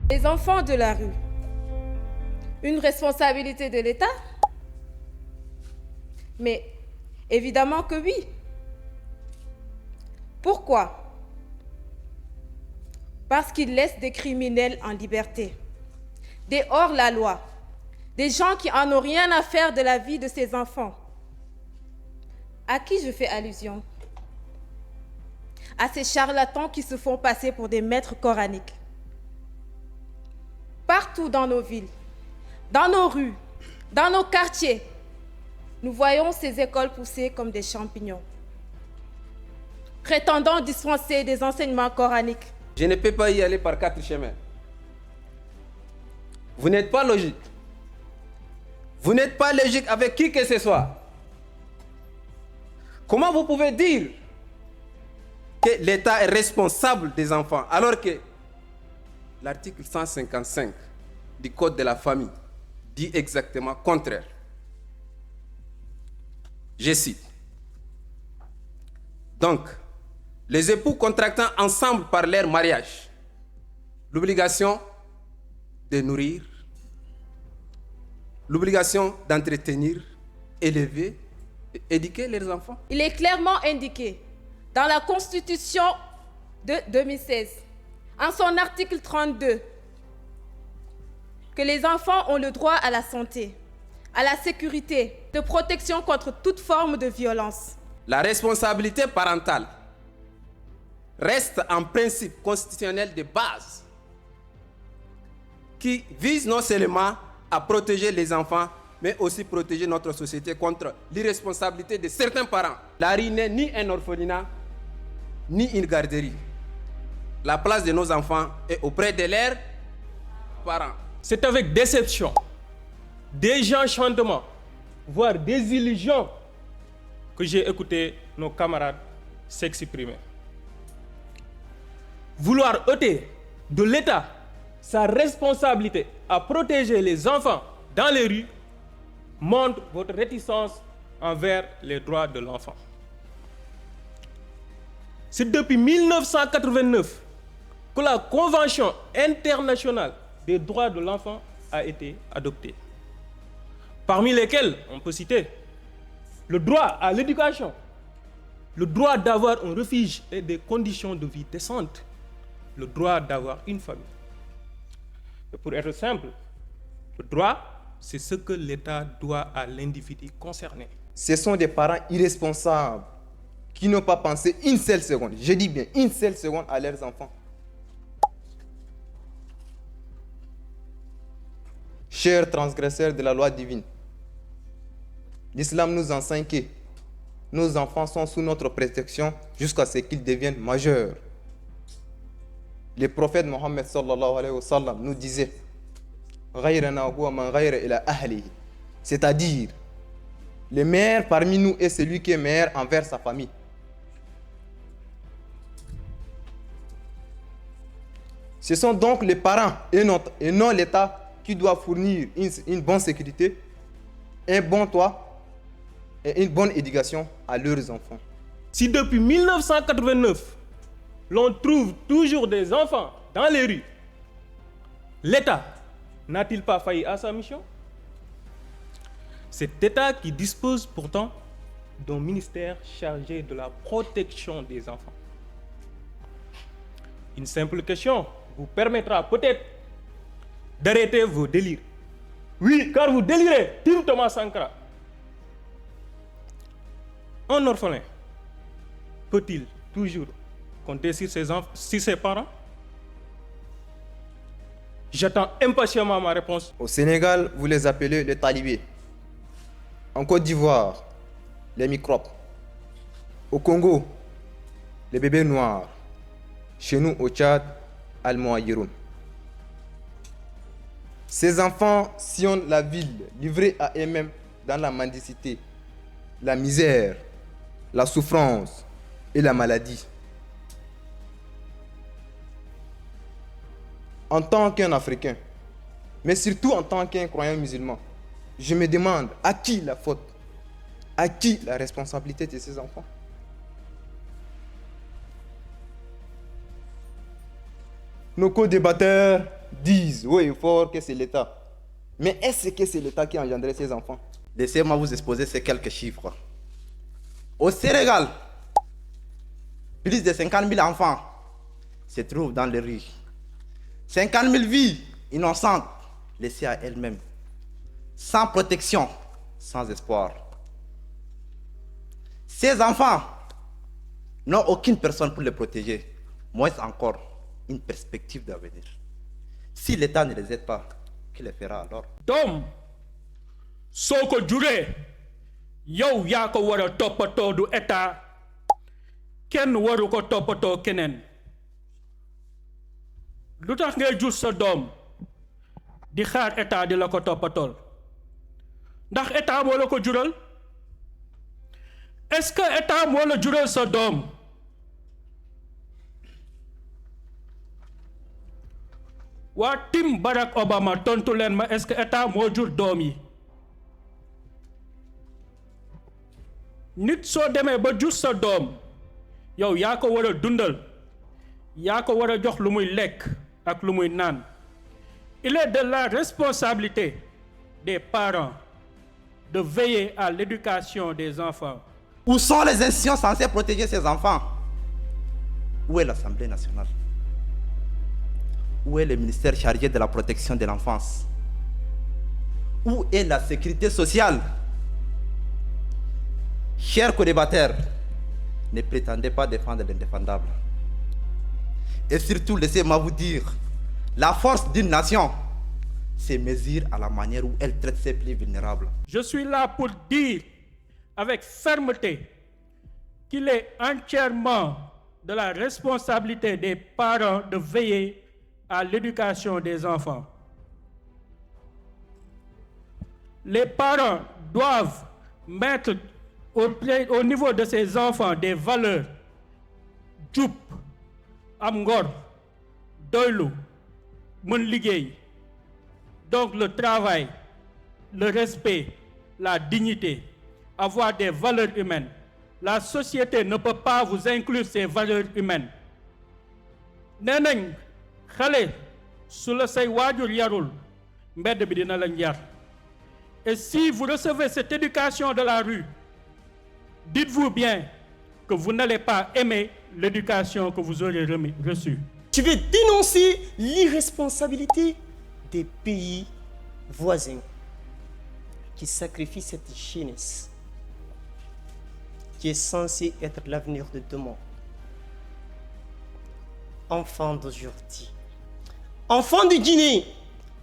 Les enfants de la rue, une responsabilité de l'État? Mais évidemment que oui. Pourquoi? Parce qu'ils laissent des criminels en liberté, des hors-la-loi, des gens qui en ont rien à faire de la vie de ces enfants. À qui je fais allusion? À ces charlatans qui se font passer pour des maîtres coraniques. Partout dans nos villes, dans nos rues, dans nos quartiers, nous voyons ces écoles pousser comme des champignons, prétendant dispenser des enseignements coraniques. Je ne peux pas y aller par 4 chemins. Vous n'êtes pas logique. Vous n'êtes pas logique avec qui que ce soit. Comment vous pouvez dire que l'État est responsable des enfants alors que l'article 155 du Code de la famille dit exactement contraire? Je cite. Donc, les époux contractant ensemble par leur mariage l'obligation de nourrir, l'obligation d'entretenir, élever et éduquer leurs enfants. Il est clairement indiqué dans la Constitution de 2016, en son article 32, que les enfants ont le droit à la santé, à la sécurité, de protection contre toute forme de violence. La responsabilité parentale reste un principe constitutionnel de base qui vise non seulement à protéger les enfants, mais aussi protéger notre société contre l'irresponsabilité de certains parents. La rue n'est ni un orphelinat, ni une garderie. La place de nos enfants est auprès de leurs parents. C'est avec déception, désenchantement, voire désillusion que j'ai écouté nos camarades s'exprimer. Vouloir ôter de l'État sa responsabilité à protéger les enfants dans les rues montre votre réticence envers les droits de l'enfant. C'est depuis 1989 que la Convention internationale des droits de l'enfant a été adoptée, parmi lesquels on peut citer le droit à l'éducation, le droit d'avoir un refuge et des conditions de vie décentes, le droit d'avoir une famille. Et pour être simple, le droit, c'est ce que l'État doit à l'individu concerné. Ce sont des parents irresponsables qui n'ont pas pensé une seule seconde, je dis bien une seule seconde, à leurs enfants. Chers transgresseurs de la loi divine, l'islam nous enseigne que nos enfants sont sous notre protection jusqu'à ce qu'ils deviennent majeurs. Le prophète Mohammed sallallahu alayhi wa sallam nous disait, c'est-à-dire, le meilleur parmi nous est celui qui est meilleur envers sa famille. Ce sont donc les parents et non l'État qui doivent fournir une bonne sécurité, un bon toit et une bonne éducation à leurs enfants. Si depuis 1989, l'on trouve toujours des enfants dans les rues, l'État n'a-t-il pas failli à sa mission? Cet État qui dispose pourtant d'un ministère chargé de la protection des enfants. Une simple question vous permettra peut-être d'arrêter vos délires. Oui, car vous délirez, Tim Thomas Sankara. Un orphelin peut-il toujours compter sur ses parents? J'attends impatiemment ma réponse. Au Sénégal, vous les appelez les talibés. En Côte d'Ivoire, les microbes. Au Congo, les bébés noirs. Chez nous, au Tchad, Al-Moayiroun. Ces enfants sillonnent la ville, livrés à eux-mêmes dans la mendicité, la misère, la souffrance et la maladie. En tant qu'un Africain, mais surtout en tant qu'un croyant musulman, je me demande à qui la faute, à qui la responsabilité de ces enfants? Nos co-débatteurs disent haut et fort que c'est l'État. Mais est-ce que c'est l'État qui a engendré ces enfants? Laissez-moi vous exposer ces quelques chiffres. Au Sénégal, plus de 50 000 enfants se trouvent dans les rues. 50 000 vies innocentes laissées à elles-mêmes, sans protection, sans espoir. Ces enfants n'ont aucune personne pour les protéger, moins encore une perspective d'avenir. Si l'État ne les aide pas, qui les fera alors? doom soo ko juree yow yaa ko war a toppatoo du état kenn waru ko toppatoo keneen lu tax ngay jur sa doom di xaar état di la ko toppatool ndax état moo la ko jural est-ce que état moo la jural sa doom waa tim Barack Obama tontu leen ma est-ce que état moo jur doom yi nit soo demee ba jur sa doom yow yaa ko war a dundal yaa ko war a jox lu muy lekk ak lu muy naan il est de la responsabilité des parents de veiller à l'éducation des enfants. Où sont les institutions censées protéger ces enfants? Où est l'Assemblée nationale? Où est le ministère chargé de la protection de l'enfance? Où est la sécurité sociale? Chers co-débatteurs, ne prétendez pas défendre l'indéfendable. Et surtout, laissez-moi vous dire, la force d'une nation se mesure à la manière où elle traite ses plus vulnérables. Je suis là pour dire avec fermeté qu'il est entièrement de la responsabilité des parents de veiller à l'éducation des enfants. Les parents doivent mettre au niveau de ces enfants des valeurs jub, am ngor, doylu, mën liggéey. Donc le travail, le respect, la dignité, avoir des valeurs humaines. La société ne peut pas vous inclure ces valeurs humaines. Nee nañ xale su la say waajur yarul mbedd bi dina la yar. Et si vous recevez cette éducation de la rue, dites-vous bien que vous n'allez pas aimer l'éducation que vous aurez reçue. Je vais dénoncer l'irresponsabilité des pays voisins qui sacrifient cette jeunesse qui est censée être l'avenir de demain. Enfants d'aujourd'hui, enfants de Guinée,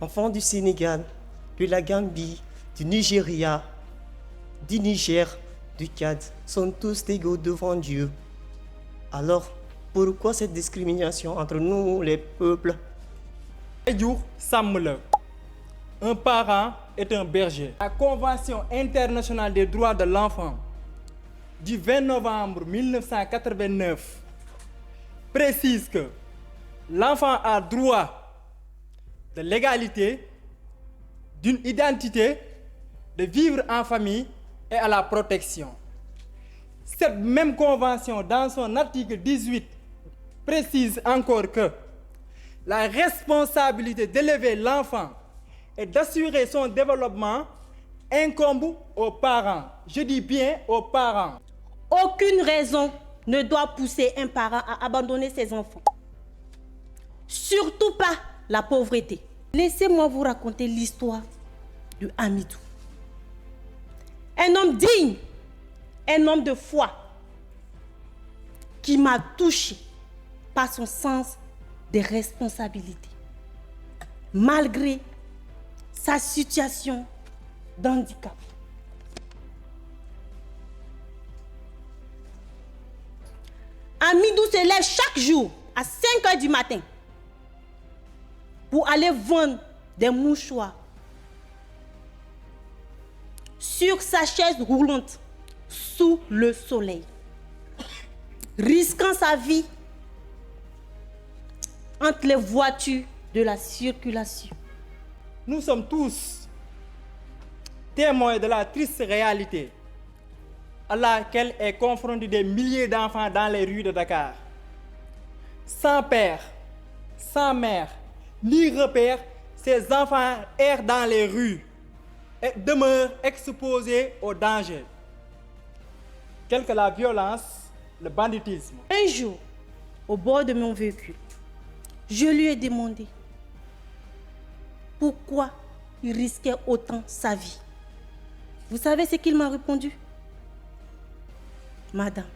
enfants du Sénégal, de la Gambie, du Nigeria, du Niger, du Tchad, sont tous égaux devant Dieu. Alors, pourquoi cette discrimination entre nous, les peuples? Un parent est un berger. La Convention internationale des droits de l'enfant du 20 novembre 1989 précise que l'enfant a droit de l'égalité, d'une identité, de vivre en famille et à la protection. Cette même convention, dans son article 18, précise encore que la responsabilité d'élever l'enfant et d'assurer son développement incombe aux parents. Je dis bien aux parents. Aucune raison ne doit pousser un parent à abandonner ses enfants. Surtout pas la pauvreté. Laissez-moi vous raconter l'histoire de Hamidou. Un homme digne, un homme de foi qui m'a touché par son sens des responsabilités. Malgré sa situation d'handicap. Hamidou se lève chaque jour à 5 heures du matin pour aller vendre des mouchoirs sur sa chaise roulante sous le soleil, risquant sa vie entre les voitures de la circulation. Nous sommes tous témoins de la triste réalité à laquelle est confrontés des milliers d'enfants dans les rues de Dakar. Sans père, sans mère, ni repères, ces enfants errent dans les rues et demeurent exposés au danger, tels que la violence, le banditisme. Un jour, au bord de mon véhicule, je lui ai demandé pourquoi il risquait autant sa vie. Vous savez ce qu'il m'a répondu? Madame,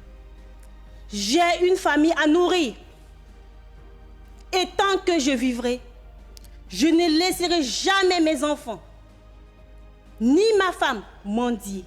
j'ai une famille à nourrir. Et tant que je vivrai, je ne laisserai jamais mes enfants, ni ma femme mendier.